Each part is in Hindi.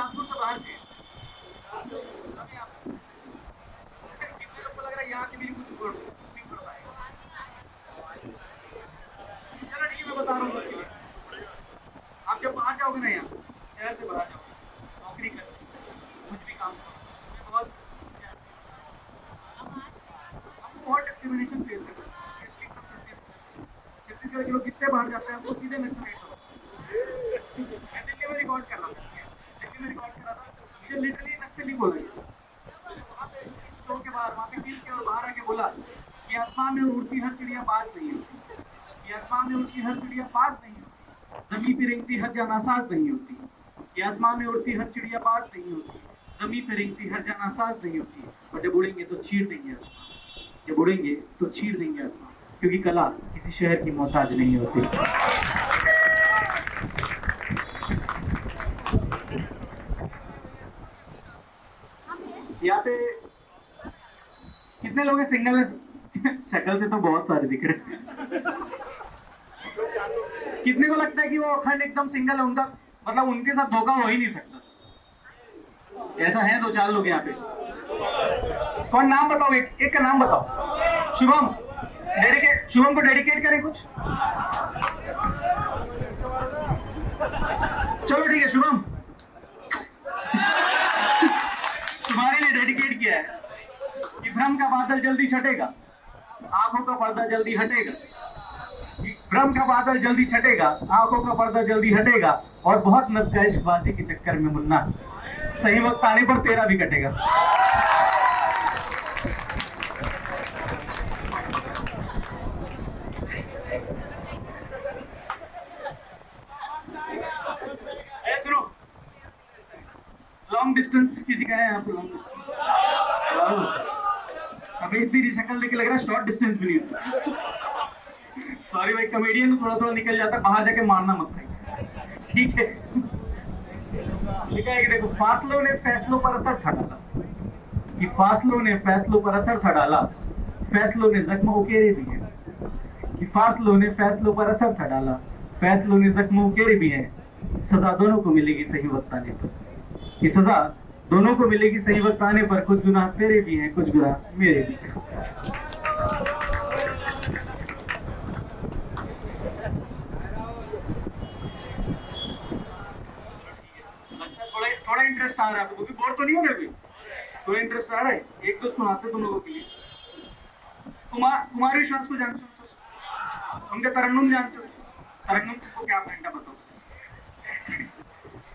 नागपुर से बाहर थे। अभी आप कितने लोग को लग रहा है यहाँ के भी कुछ नहीं पड़ पाएगा? चलो ठीक है, मैं बता रहा हूँ उसके लिए। आप जब बाहर जाओगे ना, यहाँ शहर से बाहर जाओगे, नौकरी कर कुछ भी काम करो, बहुत हमको बहुत डिस्क्रिमिनेशन फेस करना है। छत्तीसगढ़ के लोग जितने बाहर जाते हैं वो सीधे नक्सलाइट होते हैं। मैं दिल्ली में रिकॉर्ड कर रहा था, दिल्ली में रिकॉर्ड कर रहा था, मुझे लिटरली नक्सली बोला गया वहाँ पे शो के बाहर, वहाँ पे टीम के और बाहर आके बोला कि आसमान में उड़ती हर चिड़िया बाज नहीं होती, कि आसमान में उड़ती हर चिड़िया बाज नहीं होती, जमीन पे रेंगती हर जान आसाज नहीं होती, कि आसमान में उड़ती हर चिड़िया बाज नहीं होती, जमीन पे रेंगती हर जान आसाज नहीं होती, और जब उड़ेंगे तो चीर देंगे आसमान, जब उड़ेंगे तो चीर देंगे आसमान, क्योंकि कला किसी शहर की मोहताज नहीं होती। यहाँ पे कितने लोग हैं सिंगल है? शक्ल से तो बहुत सारे दिख रहे हैं। कितने को लगता है कि वो अखंड एकदम सिंगल है, उनका मतलब उनके साथ धोखा हो ही नहीं सकता? ऐसा है दो चार लोग यहाँ पे। कौन? नाम बताओ, एक का नाम बताओ। शुभम, डेडिकेट, शुभम को डेडिकेट करें कुछ। चलो ठीक है शुभम, तुम्हारे लिए डेडिकेट किया है कि भ्रम का बादल जल्दी छटेगा, आंखों का पर्दा जल्दी हटेगा, भ्रम का बादल जल्दी छटेगा, आंखों का पर्दा जल्दी हटेगा, और बहुत नद का इश्कबाजी के चक्कर में मुन्ना सही वक्त आने पर तेरा भी कटेगा। सुनो, लॉन्ग डिस्टेंस किसी का है यहाँ पे? लॉन्ग डिस्टेंस अभी इतनी शक्ल देख के लग रहा है शॉर्ट डिस्टेंस भी नहीं। सॉरी भाई, कॉमेडियन तो थोड़ा थोड़ा निकल जाता है, बाहर जाके मारना मत भाई, ठीक है? लिखा है कि देखो, फासलों ने फैसलों पर असर था डाला, कि फासलों ने फैसलों पर असर था डाला, फैसलों ने जख्म उकेरे भी हैं, कि फासलों ने फैसलों पर असर था डाला, फैसलों ने जख्म उकेरे भी हैं, सजा दोनों को मिलेगी सही वक्त आने पर, कि सजा दोनों को मिलेगी सही वक्त आने पर, कुछ गुनाह तेरे भी हैं, कुछ गुनाह मेरे भी हैं। थोड़ा इंटरेस्ट आ रहा है आपको? बोर तो नहीं हो रहे अभी? थोड़ा इंटरेस्ट आ रहा है? एक तो सुनाते तुम लोगों के लिए। कुमार विश्वास को जानते हो? उनके तरन्नुम जानते हो? तरन्नुम को क्या घंटा बताओ?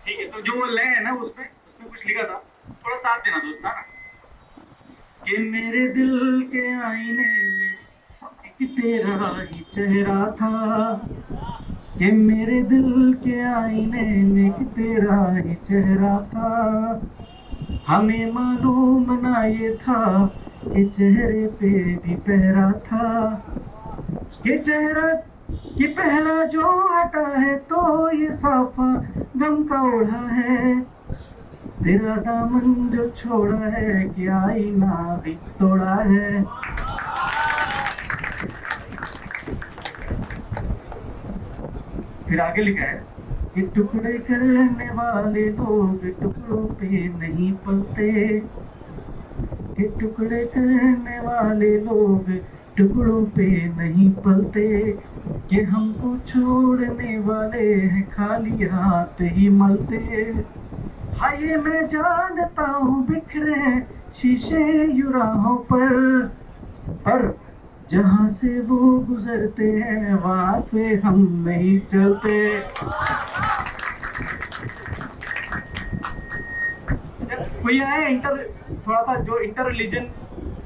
ठीक है, तो जो वो लय है ना, उसमें कुछ लिखा था, थोड़ा साथ देना दोस्त ना। कि मेरे दिल के आईने में एक तेरा ही चेहरा था, कि मेरे दिल के आईने में एक तेरा ही चेहरा था, हमें मालूम ना ये था कि चेहरे पे भी पहरा था, कि चेहरा कि पहला जो हटा है तो ये साफा गम का ओढ़ा है, तेरा दामन जो छोड़ा है कि आईना भी तोड़ा है। फिर आगे लिखा है कि टुकड़े करने वाले लोग टुकड़ों पे नहीं पलते, कि टुकड़े करने वाले लोग टुकड़ों पे नहीं पलते, कि हमको छोड़ने वाले हैं खाली हाथ ही मलते। हाँ ये मैं जानता हूँ बिखरे शीशे युराहों पर जहाँ से वो गुजरते हैं वहां से हम नहीं चलते। कोई है थोड़ा सा जो इंटर रिलीजन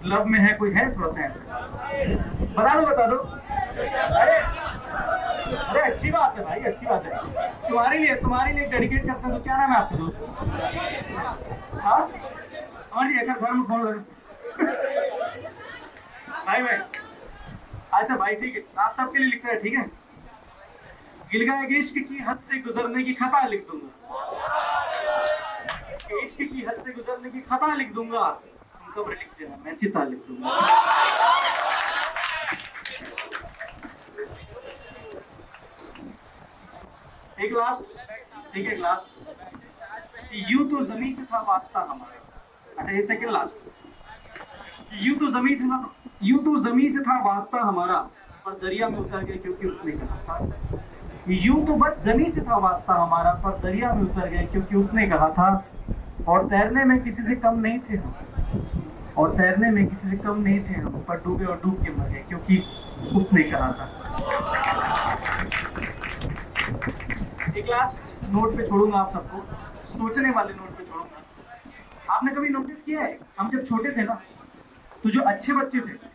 लव में है? कोई है थोड़ा सा? बता दो। अरे अरे अच्छी बात है भाई, अच्छी बात है। तुम्हारे लिए डेडिकेट करते हैं। तो क्या नाम है आपका दोस्त? हाँ, हमारी एक घर में फोन लगा भाई। अच्छा भाई ठीक है, आप सबके लिए लिखता है, ठीक है? गिलगा इश्क की हद से गुजरने की खता लिख दूंगा, इश्क की हद से गुजरने की खता लिख दूंगा, तुम कब्र लिख देना, मैं चिता लिख दूंगा। एक लास्ट, ठीक है लास्ट, यूं तो जमीन से था वास्ता हमारा। अच्छा, ये सेकंड लास्ट। यूं तो जमीन से था वास्ता हमारा, पर दरिया में उतर गए क्योंकि उसने कहा था। यूं तो बस जमीन से था वास्ता हमारा, पर दरिया में उतर गए क्योंकि उसने कहा था। और तैरने में किसी से कम नहीं थे हम, और तैरने में किसी से कम नहीं थे हम, पर डूबे और डूब के मर गए क्योंकि उसने कहा था। एक लास्ट नोट पे छोड़ूंगा आप सबको, सोचने वाले नोट पे छोड़ूंगा। आपने कभी नोटिस किया है, हम जब छोटे थे ना, तो जो अच्छे बच्चे थे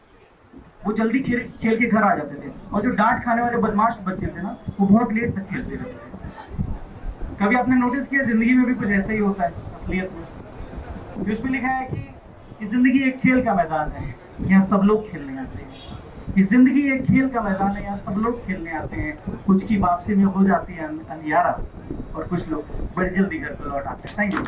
वो जल्दी खेल खेल के घर आ जाते थे, और जो डांट खाने वाले बदमाश बच्चे थे ना, वो बहुत लेट तक खेलते रहते थे। कभी आपने नोटिस किया जिंदगी में भी कुछ ऐसा ही होता है असलियत में? जो उसमें लिखा है कि जिंदगी एक खेल का मैदान है, यहाँ सब लोग खेलने आते हैं। कि जिंदगी एक खेल का मैदान है, यहाँ सब लोग खेलने आते हैं। कुछ की वापसी में हो जाती है अंधियारा, और कुछ लोग बड़ी जल्दी घर को लौट आते हैं। Thank you.